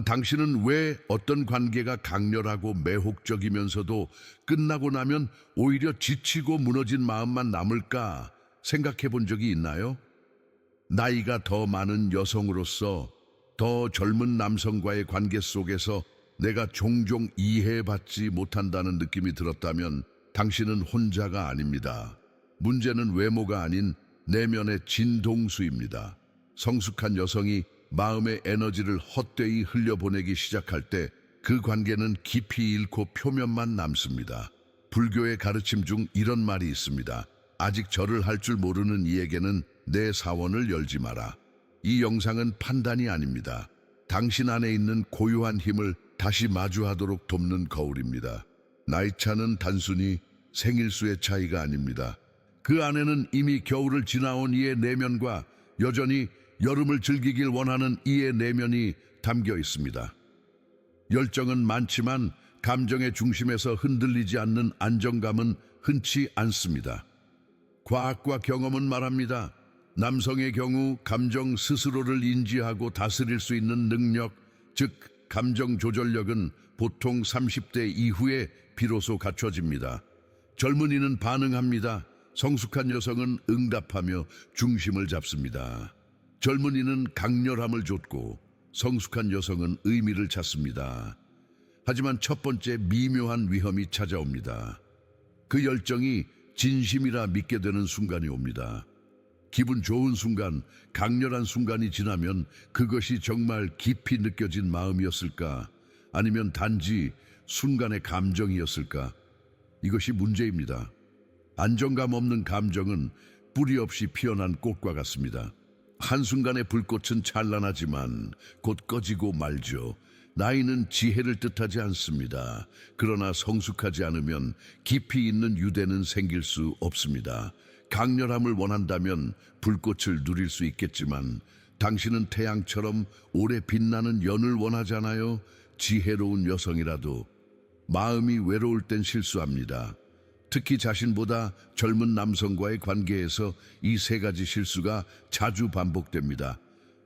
당신은 왜 어떤 관계가 강렬하고 매혹적이면서도 끝나고 나면 오히려 지치고 무너진 마음만 남을까 생각해 본 적이 있나요? 나이가 더 많은 여성으로서 더 젊은 남성과의 관계 속에서 내가 종종 이해받지 못한다는 느낌이 들었다면 당신은 혼자가 아닙니다. 문제는 외모가 아닌 내면의 진동수입니다. 성숙한 여성이 마음의 에너지를 헛되이 흘려보내기 시작할 때 그 관계는 깊이 잃고 표면만 남습니다. 불교의 가르침 중 이런 말이 있습니다. 아직 절을 할 줄 모르는 이에게는 내 사원을 열지 마라. 이 영상은 판단이 아닙니다. 당신 안에 있는 고유한 힘을 다시 마주하도록 돕는 거울입니다. 나이 차는 단순히 생일수의 차이가 아닙니다. 그 안에는 이미 겨울을 지나온 이의 내면과 여전히 여름을 즐기길 원하는 이의 내면이 담겨 있습니다. 열정은 많지만 감정의 중심에서 흔들리지 않는 안정감은 흔치 않습니다. 과학과 경험은 말합니다. 남성의 경우 감정 스스로를 인지하고 다스릴 수 있는 능력, 즉 감정 조절력은 보통 30대 이후에 비로소 갖춰집니다. 젊은이는 반응합니다. 성숙한 여성은 응답하며 중심을 잡습니다. 젊은이는 강렬함을 좇고 성숙한 여성은 의미를 찾습니다. 하지만 첫 번째 미묘한 위험이 찾아옵니다. 그 열정이 진심이라 믿게 되는 순간이 옵니다. 기분 좋은 순간, 강렬한 순간이 지나면 그것이 정말 깊이 느껴진 마음이었을까? 아니면 단지 순간의 감정이었을까? 이것이 문제입니다. 안정감 없는 감정은 뿌리 없이 피어난 꽃과 같습니다. 한순간의 불꽃은 찬란하지만 곧 꺼지고 말죠. 나이는 지혜를 뜻하지 않습니다. 그러나 성숙하지 않으면 깊이 있는 유대는 생길 수 없습니다. 강렬함을 원한다면 불꽃을 누릴 수 있겠지만 당신은 태양처럼 오래 빛나는 연을 원하잖아요. 지혜로운 여성이라도 마음이 외로울 땐 실수합니다. 특히 자신보다 젊은 남성과의 관계에서 이 세 가지 실수가 자주 반복됩니다.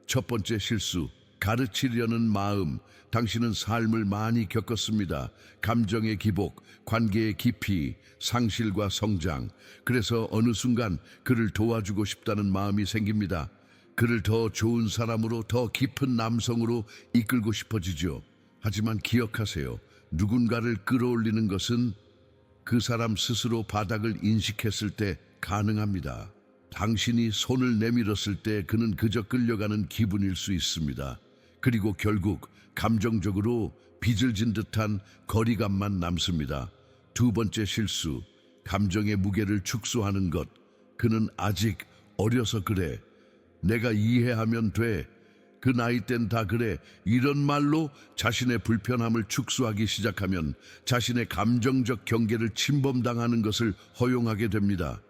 첫 번째 실수, 가르치려는 마음. 당신은 삶을 많이 겪었습니다. 감정의 기복, 관계의 깊이, 상실과 성장. 그래서 어느 순간 그를 도와주고 싶다는 마음이 생깁니다. 그를 더 좋은 사람으로, 더 깊은 남성으로 이끌고 싶어지죠. 하지만 기억하세요. 누군가를 끌어올리는 것은 그 사람 스스로 바닥을 인식했을 때 가능합니다. 당신이 손을 내밀었을 때 그는 그저 끌려가는 기분일 수 있습니다. 그리고 결국 감정적으로 빚을 진 듯한 거리감만 남습니다. 두 번째 실수, 감정의 무게를 축소하는 것. 그는 아직 어려서 그래. 내가 이해하면 돼. 그 나이 땐 다 그래. 이런 말로 자신의 불편함을 축소하기 시작하면 자신의 감정적 경계를 침범당하는 것을 허용하게 됩니다.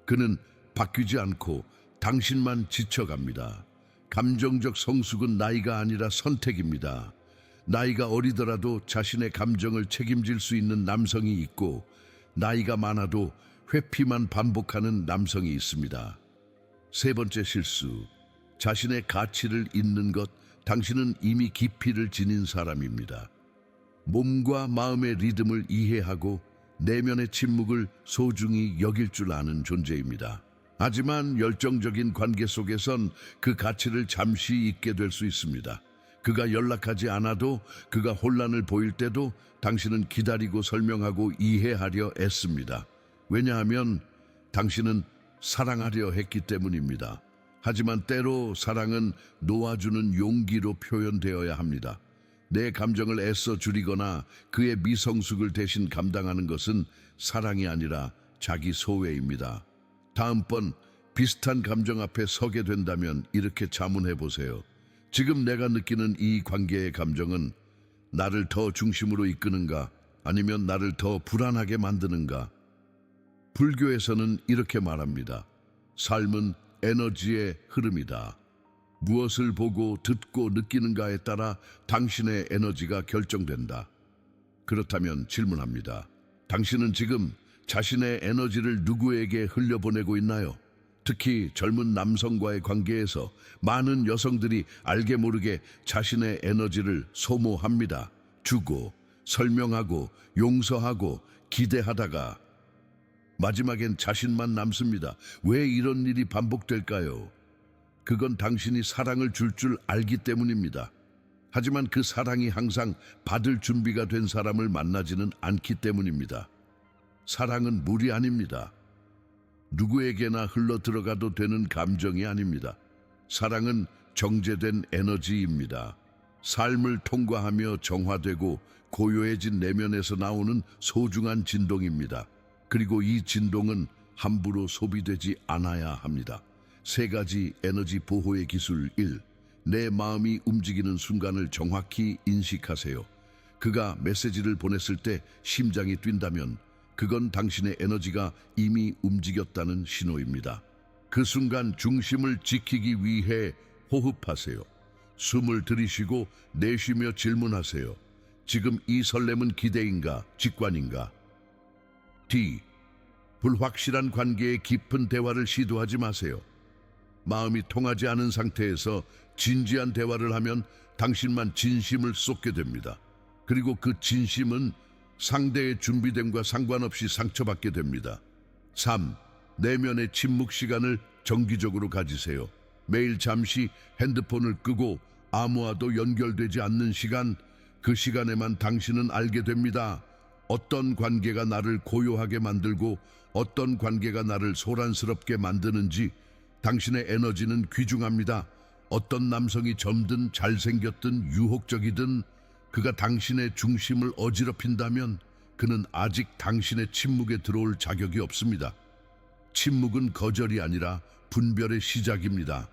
그는 바뀌지 않고 당신만 지쳐갑니다. 감정적 성숙은 나이가 아니라 선택입니다. 나이가 어리더라도 자신의 감정을 책임질 수 있는 남성이 있고 나이가 많아도 회피만 반복하는 남성이 있습니다. 세 번째 실수, 자신의 가치를 잊는 것. 당신은 이미 깊이를 지닌 사람입니다. 몸과 마음의 리듬을 이해하고 내면의 침묵을 소중히 여길 줄 아는 존재입니다. 하지만 열정적인 관계 속에선 그 가치를 잠시 잊게 될 수 있습니다. 그가 연락하지 않아도, 그가 혼란을 보일 때도 당신은 기다리고 설명하고 이해하려 애씁니다. 왜냐하면 당신은 사랑하려 했기 때문입니다. 하지만 때로 사랑은 놓아주는 용기로 표현되어야 합니다. 내 감정을 애써 줄이거나 그의 미성숙을 대신 감당하는 것은 사랑이 아니라 자기 소외입니다. 다음번 비슷한 감정 앞에 서게 된다면 이렇게 자문해 보세요. 지금 내가 느끼는 이 관계의 감정은 나를 더 중심으로 이끄는가, 아니면 나를 더 불안하게 만드는가? 불교에서는 이렇게 말합니다. 삶은 에너지의 흐름이다. 무엇을 보고 듣고 느끼는가에 따라 당신의 에너지가 결정된다. 그렇다면 질문합니다. 당신은 지금 자신의 에너지를 누구에게 흘려보내고 있나요? 특히 젊은 남성과의 관계에서 많은 여성들이 알게 모르게 자신의 에너지를 소모합니다. 주고, 설명하고, 용서하고, 기대하다가 마지막엔 자신만 남습니다. 왜 이런 일이 반복될까요? 그건 당신이 사랑을 줄 알기 때문입니다. 하지만 그 사랑이 항상 받을 준비가 된 사람을 만나지는 않기 때문입니다. 사랑은 물이 아닙니다. 누구에게나 흘러 들어가도 되는 감정이 아닙니다. 사랑은 정제된 에너지입니다. 삶을 통과하며 정화되고 고요해진 내면에서 나오는 소중한 진동입니다. 그리고 이 진동은 함부로 소비되지 않아야 합니다. 3가지 에너지 보호의 기술 1. 내 마음이 움직이는 순간을 정확히 인식하세요. 그가 메시지를 보냈을 때 심장이 뛴다면 그건 당신의 에너지가 이미 움직였다는 신호입니다. 그 순간 중심을 지키기 위해 호흡하세요. 숨을 들이쉬고 내쉬며 질문하세요. 지금 이 설렘은 기대인가, 직관인가? D. 불확실한 관계에 깊은 대화를 시도하지 마세요. 마음이 통하지 않은 상태에서 진지한 대화를 하면 당신만 진심을 쏟게 됩니다. 그리고 그 진심은 상대의 준비됨과 상관없이 상처받게 됩니다. 3. 내면의 침묵 시간을 정기적으로 가지세요. 매일 잠시 핸드폰을 끄고 아무와도 연결되지 않는 시간, 그 시간에만 당신은 알게 됩니다. 어떤 관계가 나를 고요하게 만들고 어떤 관계가 나를 소란스럽게 만드는지. 당신의 에너지는 귀중합니다. 어떤 남성이 젊든 잘생겼든 유혹적이든 그가 당신의 중심을 어지럽힌다면 그는 아직 당신의 침묵에 들어올 자격이 없습니다. 침묵은 거절이 아니라 분별의 시작입니다.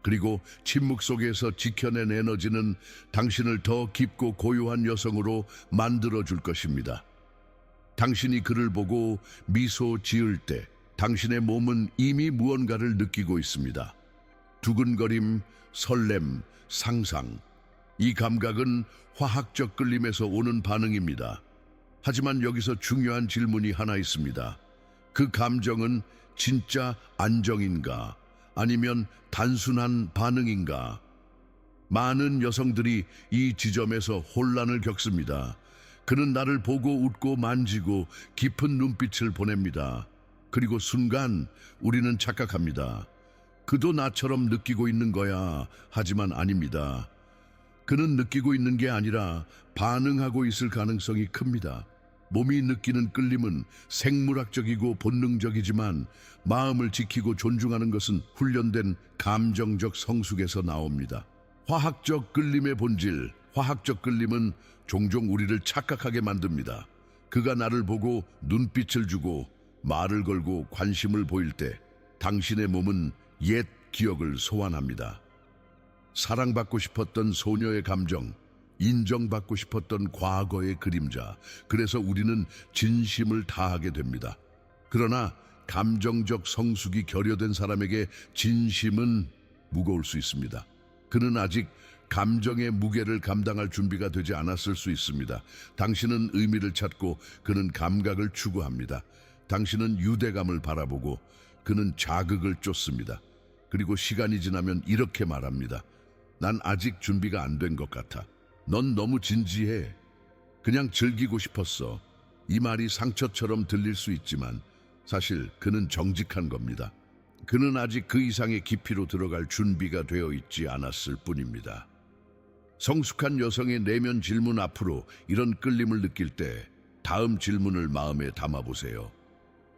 그리고 침묵 속에서 지켜낸 에너지는 당신을 더 깊고 고요한 여성으로 만들어줄 것입니다. 당신이 그를 보고 미소 지을 때 당신의 몸은 이미 무언가를 느끼고 있습니다. 두근거림, 설렘, 상상. 이 감각은 화학적 끌림에서 오는 반응입니다. 하지만 여기서 중요한 질문이 하나 있습니다. 그 감정은 진짜 안정인가? 아니면 단순한 반응인가? 많은 여성들이 이 지점에서 혼란을 겪습니다. 그는 나를 보고 웃고 만지고 깊은 눈빛을 보냅니다. 그리고 순간 우리는 착각합니다. 그도 나처럼 느끼고 있는 거야. 하지만 아닙니다. 그는 느끼고 있는 게 아니라 반응하고 있을 가능성이 큽니다. 몸이 느끼는 끌림은 생물학적이고 본능적이지만 마음을 지키고 존중하는 것은 훈련된 감정적 성숙에서 나옵니다. 화학적 끌림의 본질, 화학적 끌림은 종종 우리를 착각하게 만듭니다. 그가 나를 보고 눈빛을 주고 말을 걸고 관심을 보일 때 당신의 몸은 옛 기억을 소환합니다. 사랑받고 싶었던 소녀의 감정, 인정받고 싶었던 과거의 그림자. 그래서 우리는 진심을 다하게 됩니다. 그러나 감정적 성숙이 결여된 사람에게 진심은 무거울 수 있습니다. 그는 아직 감정의 무게를 감당할 준비가 되지 않았을 수 있습니다. 당신은 의미를 찾고 그는 감각을 추구합니다. 당신은 유대감을 바라보고 그는 자극을 쫓습니다. 그리고 시간이 지나면 이렇게 말합니다. 난 아직 준비가 안 된 것 같아. 넌 너무 진지해. 그냥 즐기고 싶었어. 이 말이 상처처럼 들릴 수 있지만 사실 그는 정직한 겁니다. 그는 아직 그 이상의 깊이로 들어갈 준비가 되어 있지 않았을 뿐입니다. 성숙한 여성의 내면 질문 앞으로 이런 끌림을 느낄 때 다음 질문을 마음에 담아보세요.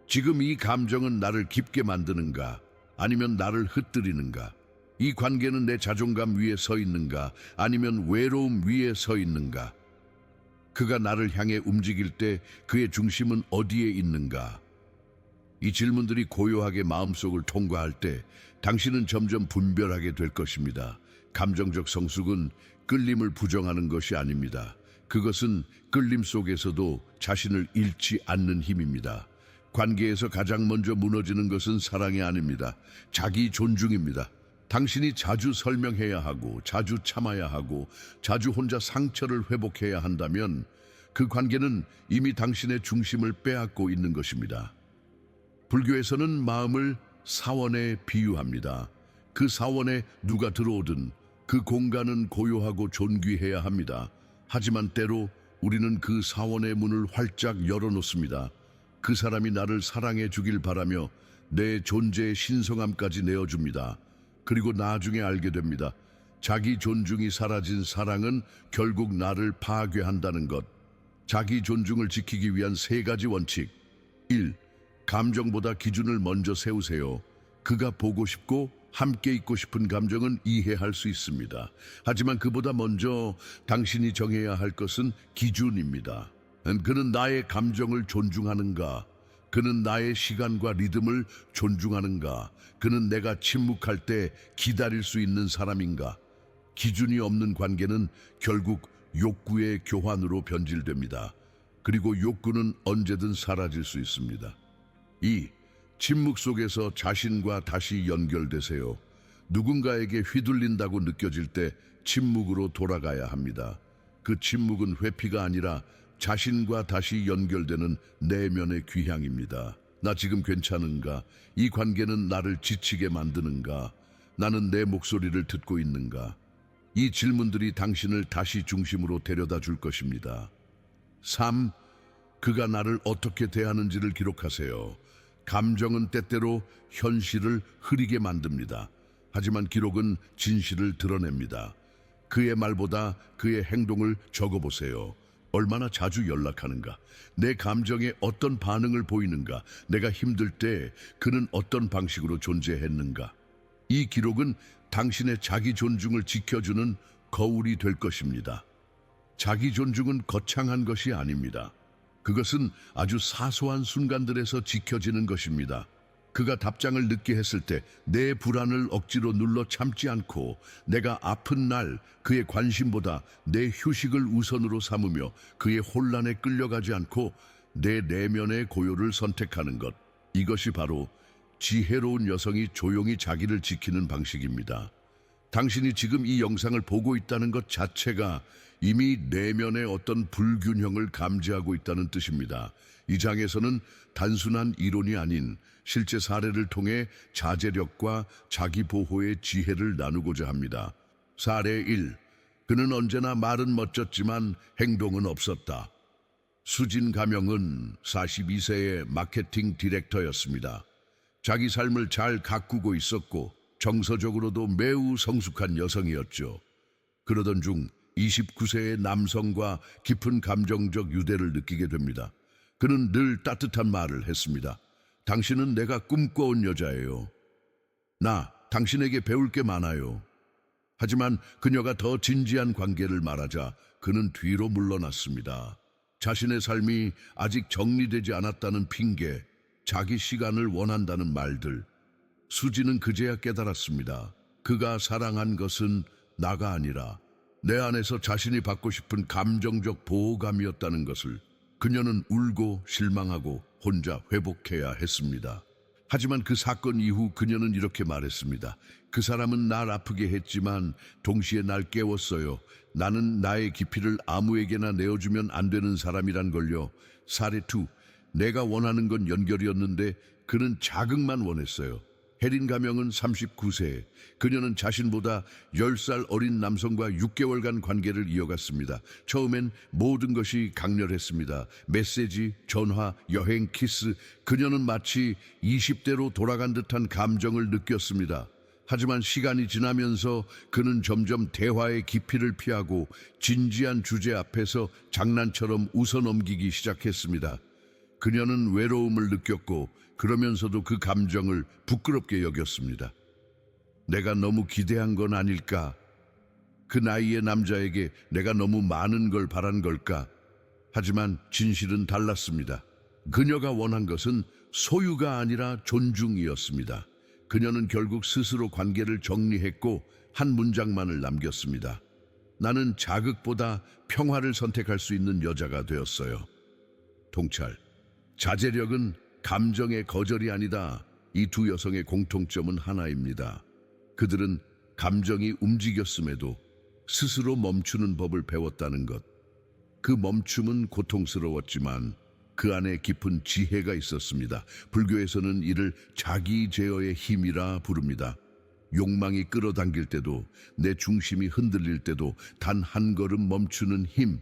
지금 이 감정은 나를 깊게 만드는가? 아니면 나를 흩뜨리는가? 이 관계는 내 자존감 위에 서 있는가? 아니면 외로움 위에 서 있는가? 그가 나를 향해 움직일 때 그의 중심은 어디에 있는가? 이 질문들이 고요하게 마음속을 통과할 때 당신은 점점 분별하게 될 것입니다. 감정적 성숙은 끌림을 부정하는 것이 아닙니다. 그것은 끌림 속에서도 자신을 잃지 않는 힘입니다. 관계에서 가장 먼저 무너지는 것은 사랑이 아닙니다. 자기 존중입니다. 당신이 자주 설명해야 하고 자주 참아야 하고 자주 혼자 상처를 회복해야 한다면 그 관계는 이미 당신의 중심을 빼앗고 있는 것입니다. 불교에서는 마음을 사원에 비유합니다. 그 사원에 누가 들어오든 그 공간은 고요하고 존귀해야 합니다. 하지만 때로 우리는 그 사원의 문을 활짝 열어놓습니다. 그 사람이 나를 사랑해 주길 바라며 내 존재의 신성함까지 내어줍니다. 그리고 나중에 알게 됩니다. 자기 존중이 사라진 사랑은 결국 나를 파괴한다는 것. 자기 존중을 지키기 위한 세 가지 원칙. 1. 감정보다 기준을 먼저 세우세요. 그가 보고 싶고 함께 있고 싶은 감정은 이해할 수 있습니다. 하지만 그보다 먼저 당신이 정해야 할 것은 기준입니다. 그는 나의 감정을 존중하는가? 그는 나의 시간과 리듬을 존중하는가? 그는 내가 침묵할 때 기다릴 수 있는 사람인가? 기준이 없는 관계는 결국 욕구의 교환으로 변질됩니다. 그리고 욕구는 언제든 사라질 수 있습니다. 2. 침묵 속에서 자신과 다시 연결되세요. 누군가에게 휘둘린다고 느껴질 때 침묵으로 돌아가야 합니다. 그 침묵은 회피가 아니라 자신과 다시 연결되는 내면의 귀향입니다. 나 지금 괜찮은가? 이 관계는 나를 지치게 만드는가? 나는 내 목소리를 듣고 있는가? 이 질문들이 당신을 다시 중심으로 데려다 줄 것입니다. 3. 그가 나를 어떻게 대하는지를 기록하세요. 감정은 때때로 현실을 흐리게 만듭니다. 하지만 기록은 진실을 드러냅니다. 그의 말보다 그의 행동을 적어보세요. 얼마나 자주 연락하는가? 내 감정에 어떤 반응을 보이는가? 내가 힘들 때 그는 어떤 방식으로 존재했는가? 이 기록은 당신의 자기 존중을 지켜주는 거울이 될 것입니다. 자기 존중은 거창한 것이 아닙니다. 그것은 아주 사소한 순간들에서 지켜지는 것입니다. 그가 답장을 늦게 했을 때 내 불안을 억지로 눌러 참지 않고 내가 아픈 날 그의 관심보다 내 휴식을 우선으로 삼으며 그의 혼란에 끌려가지 않고 내 내면의 고요를 선택하는 것. 이것이 바로 지혜로운 여성이 조용히 자기를 지키는 방식입니다. 당신이 지금 이 영상을 보고 있다는 것 자체가 이미 내면의 어떤 불균형을 감지하고 있다는 뜻입니다. 이 장에서는 단순한 이론이 아닌 실제 사례를 통해 자제력과 자기 보호의 지혜를 나누고자 합니다. 사례 1. 그는 언제나 말은 멋졌지만 행동은 없었다. 수진 가명은 42세의 마케팅 디렉터였습니다. 자기 삶을 잘 가꾸고 있었고 정서적으로도 매우 성숙한 여성이었죠. 그러던 중 29세의 남성과 깊은 감정적 유대를 느끼게 됩니다. 그는 늘 따뜻한 말을 했습니다. 당신은 내가 꿈꿔온 여자예요. 나 당신에게 배울 게 많아요. 하지만 그녀가 더 진지한 관계를 말하자 그는 뒤로 물러났습니다. 자신의 삶이 아직 정리되지 않았다는 핑계, 자기 시간을 원한다는 말들. 수지는 그제야 깨달았습니다. 그가 사랑한 것은 나가 아니라 내 안에서 자신이 받고 싶은 감정적 보호감이었다는 것을. 그녀는 울고 실망하고 혼자 회복해야 했습니다. 하지만 그 사건 이후 그녀는 이렇게 말했습니다. 그 사람은 날 아프게 했지만 동시에 날 깨웠어요. 나는 나의 깊이를 아무에게나 내어주면 안 되는 사람이란 걸요. 사례 2. 내가 원하는 건 연결이었는데 그는 자극만 원했어요. 혜린 가명은 39세. 그녀는 자신보다 10살 어린 남성과 6개월간 관계를 이어갔습니다. 처음엔 모든 것이 강렬했습니다. 메시지, 전화, 여행, 키스. 그녀는 마치 20대로 돌아간 듯한 감정을 느꼈습니다. 하지만 시간이 지나면서 그는 점점 대화의 깊이를 피하고 진지한 주제 앞에서 장난처럼 웃어넘기기 시작했습니다. 그녀는 외로움을 느꼈고 그러면서도 그 감정을 부끄럽게 여겼습니다. 내가 너무 기대한 건 아닐까? 그 나이의 남자에게 내가 너무 많은 걸 바란 걸까? 하지만 진실은 달랐습니다. 그녀가 원한 것은 소유가 아니라 존중이었습니다. 그녀는 결국 스스로 관계를 정리했고 한 문장만을 남겼습니다. 나는 자극보다 평화를 선택할 수 있는 여자가 되었어요. 통찰. 자제력은 감정의 거절이 아니다. 이 두 여성의 공통점은 하나입니다. 그들은 감정이 움직였음에도 스스로 멈추는 법을 배웠다는 것. 그 멈춤은 고통스러웠지만 그 안에 깊은 지혜가 있었습니다. 불교에서는 이를 자기 제어의 힘이라 부릅니다. 욕망이 끌어당길 때도, 내 중심이 흔들릴 때도 단 한 걸음 멈추는 힘,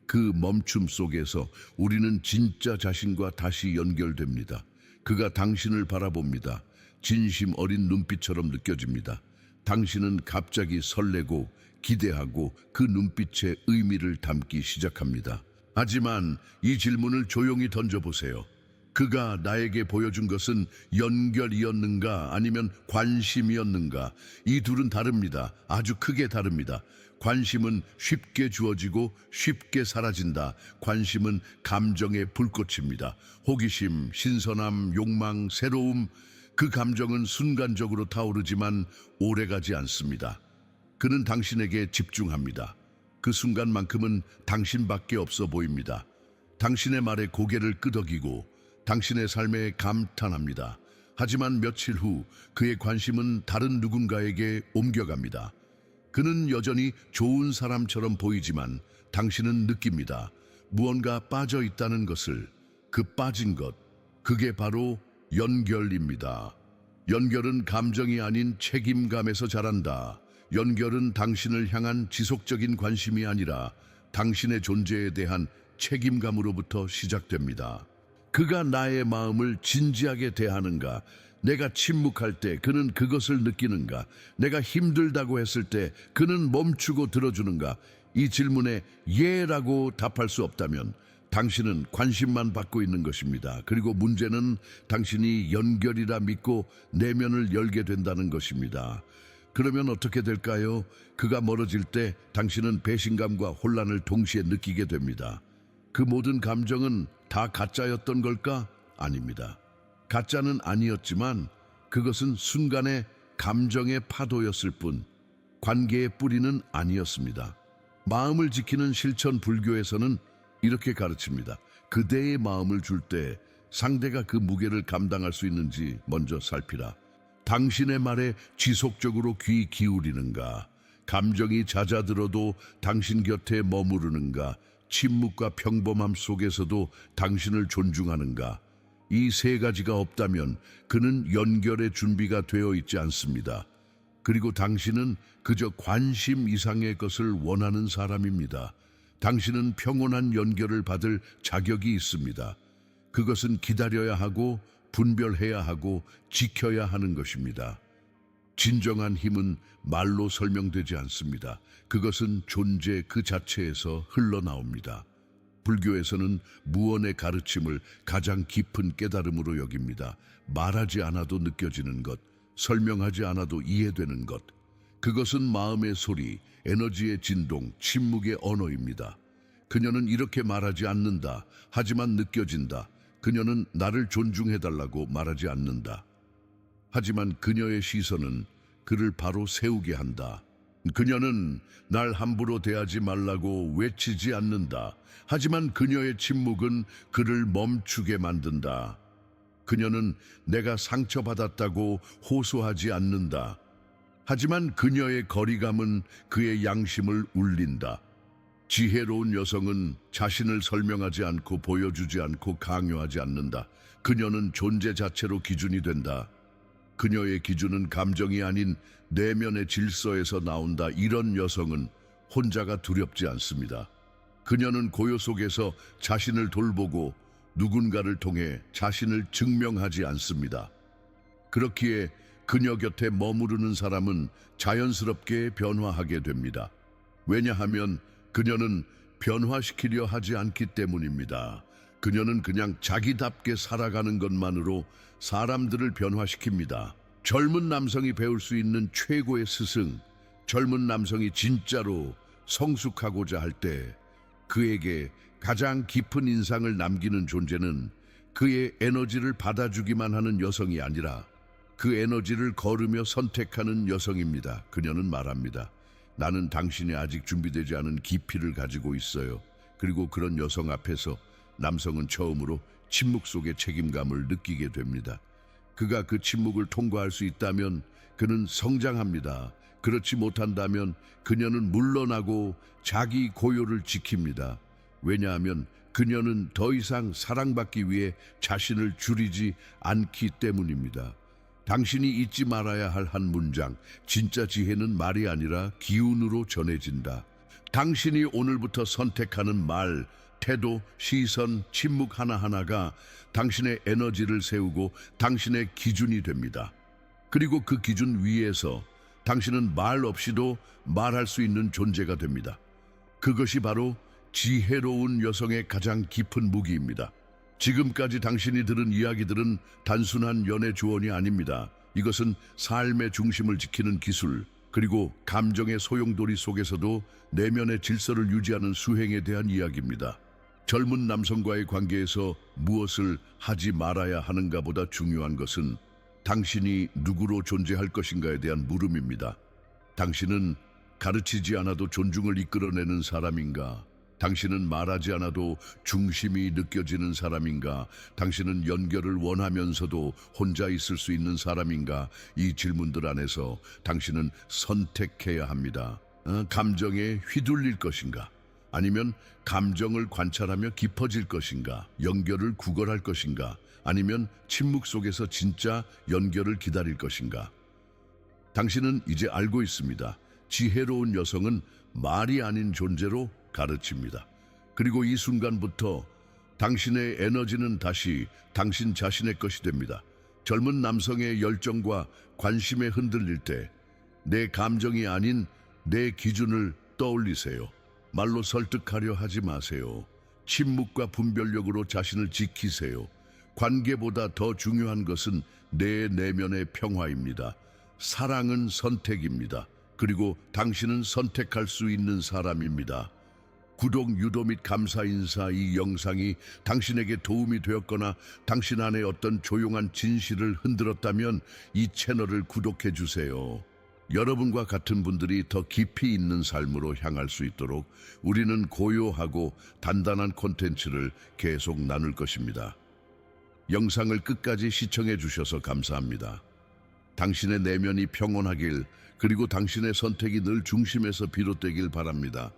그 멈춤 속에서 우리는 진짜 자신과 다시 연결됩니다. 그가 당신을 바라봅니다. 진심 어린 눈빛처럼 느껴집니다. 당신은 갑자기 설레고 기대하고 그 눈빛에 의미를 담기 시작합니다. 하지만 이 질문을 조용히 던져보세요. 그가 나에게 보여준 것은 연결이었는가 아니면 관심이었는가? 이 둘은 다릅니다. 아주 크게 다릅니다. 관심은 쉽게 주어지고 쉽게 사라진다. 관심은 감정의 불꽃입니다. 호기심, 신선함, 욕망, 새로움, 그 감정은 순간적으로 타오르지만 오래가지 않습니다. 그는 당신에게 집중합니다. 그 순간만큼은 당신밖에 없어 보입니다. 당신의 말에 고개를 끄덕이고 당신의 삶에 감탄합니다. 하지만 며칠 후 그의 관심은 다른 누군가에게 옮겨갑니다. 그는 여전히 좋은 사람처럼 보이지만 당신은 느낍니다. 무언가 빠져 있다는 것을. 그 빠진 것, 그게 바로 연결입니다. 연결은 감정이 아닌 책임감에서 자란다. 연결은 당신을 향한 지속적인 관심이 아니라 당신의 존재에 대한 책임감으로부터 시작됩니다. 그가 나의 마음을 진지하게 대하는가? 내가 침묵할 때 그는 그것을 느끼는가? 내가 힘들다고 했을 때 그는 멈추고 들어주는가? 이 질문에 예라고 답할 수 없다면 당신은 관심만 받고 있는 것입니다. 그리고 문제는 당신이 연결이라 믿고 내면을 열게 된다는 것입니다. 그러면 어떻게 될까요? 그가 멀어질 때 당신은 배신감과 혼란을 동시에 느끼게 됩니다. 그 모든 감정은 다 가짜였던 걸까? 아닙니다. 가짜는 아니었지만 그것은 순간의 감정의 파도였을 뿐 관계의 뿌리는 아니었습니다. 마음을 지키는 실천 불교에서는 이렇게 가르칩니다. 그대의 마음을 줄 때 상대가 그 무게를 감당할 수 있는지 먼저 살피라. 당신의 말에 지속적으로 귀 기울이는가? 감정이 잦아들어도 당신 곁에 머무르는가? 침묵과 평범함 속에서도 당신을 존중하는가? 이 세 가지가 없다면 그는 연결의 준비가 되어 있지 않습니다. 그리고 당신은 그저 관심 이상의 것을 원하는 사람입니다. 당신은 평온한 연결을 받을 자격이 있습니다. 그것은 기다려야 하고 분별해야 하고 지켜야 하는 것입니다. 진정한 힘은 말로 설명되지 않습니다. 그것은 존재 그 자체에서 흘러나옵니다. 불교에서는 무언의 가르침을 가장 깊은 깨달음으로 여깁니다. 말하지 않아도 느껴지는 것, 설명하지 않아도 이해되는 것. 그것은 마음의 소리, 에너지의 진동, 침묵의 언어입니다. 그녀는 이렇게 말하지 않는다. 하지만 느껴진다. 그녀는 나를 존중해달라고 말하지 않는다. 하지만 그녀의 시선은 그를 바로 세우게 한다. 그녀는 날 함부로 대하지 말라고 외치지 않는다. 하지만 그녀의 침묵은 그를 멈추게 만든다. 그녀는 내가 상처받았다고 호소하지 않는다. 하지만 그녀의 거리감은 그의 양심을 울린다. 지혜로운 여성은 자신을 설명하지 않고 보여주지 않고 강요하지 않는다. 그녀는 존재 자체로 기준이 된다. 그녀의 기준은 감정이 아닌 내면의 질서에서 나온다. 이런 여성은 혼자가 두렵지 않습니다. 그녀는 고요 속에서 자신을 돌보고 누군가를 통해 자신을 증명하지 않습니다. 그렇기에 그녀 곁에 머무르는 사람은 자연스럽게 변화하게 됩니다. 왜냐하면 그녀는 변화시키려 하지 않기 때문입니다. 그녀는 그냥 자기답게 살아가는 것만으로 사람들을 변화시킵니다. 젊은 남성이 배울 수 있는 최고의 스승, 젊은 남성이 진짜로 성숙하고자 할 때 그에게 가장 깊은 인상을 남기는 존재는 그의 에너지를 받아주기만 하는 여성이 아니라 그 에너지를 거르며 선택하는 여성입니다. 그녀는 말합니다. 나는 당신이 아직 준비되지 않은 깊이를 가지고 있어요. 그리고 그런 여성 앞에서 남성은 처음으로 침묵 속의 책임감을 느끼게 됩니다. 그가 그 침묵을 통과할 수 있다면 그는 성장합니다. 그렇지 못한다면 그녀는 물러나고 자기 고요를 지킵니다. 왜냐하면 그녀는 더 이상 사랑받기 위해 자신을 줄이지 않기 때문입니다. 당신이 잊지 말아야 할 한 문장, 진짜 지혜는 말이 아니라 기운으로 전해진다. 당신이 오늘부터 선택하는 말, 태도, 시선, 침묵 하나하나가 당신의 에너지를 세우고 당신의 기준이 됩니다. 그리고 그 기준 위에서 당신은 말 없이도 말할 수 있는 존재가 됩니다. 그것이 바로 지혜로운 여성의 가장 깊은 무기입니다. 지금까지 당신이 들은 이야기들은 단순한 연애 조언이 아닙니다. 이것은 삶의 중심을 지키는 기술, 그리고 감정의 소용돌이 속에서도 내면의 질서를 유지하는 수행에 대한 이야기입니다. 젊은 남성과의 관계에서 무엇을 하지 말아야 하는가 보다 중요한 것은 당신이 누구로 존재할 것인가에 대한 물음입니다. 당신은 가르치지 않아도 존중을 이끌어내는 사람인가? 당신은 말하지 않아도 중심이 느껴지는 사람인가? 당신은 연결을 원하면서도 혼자 있을 수 있는 사람인가? 이 질문들 안에서 당신은 선택해야 합니다. 감정에 휘둘릴 것인가? 아니면 감정을 관찰하며 깊어질 것인가? 연결을 구걸할 것인가? 아니면 침묵 속에서 진짜 연결을 기다릴 것인가? 당신은 이제 알고 있습니다. 지혜로운 여성은 말이 아닌 존재로 가르칩니다. 그리고 이 순간부터 당신의 에너지는 다시 당신 자신의 것이 됩니다. 젊은 남성의 열정과 관심에 흔들릴 때 내 감정이 아닌 내 기준을 떠올리세요. 말로 설득하려 하지 마세요. 침묵과 분별력으로 자신을 지키세요. 관계보다 더 중요한 것은 내 내면의 평화입니다. 사랑은 선택입니다. 그리고 당신은 선택할 수 있는 사람입니다. 구독, 유도 및 감사 인사. 이 영상이 당신에게 도움이 되었거나 당신 안에 어떤 조용한 진실을 흔들었다면 이 채널을 구독해 주세요. 여러분과 같은 분들이 더 깊이 있는 삶으로 향할 수 있도록 우리는 고요하고 단단한 콘텐츠를 계속 나눌 것입니다. 영상을 끝까지 시청해 주셔서 감사합니다. 당신의 내면이 평온하길, 그리고 당신의 선택이 늘 중심에서 비롯되길 바랍니다.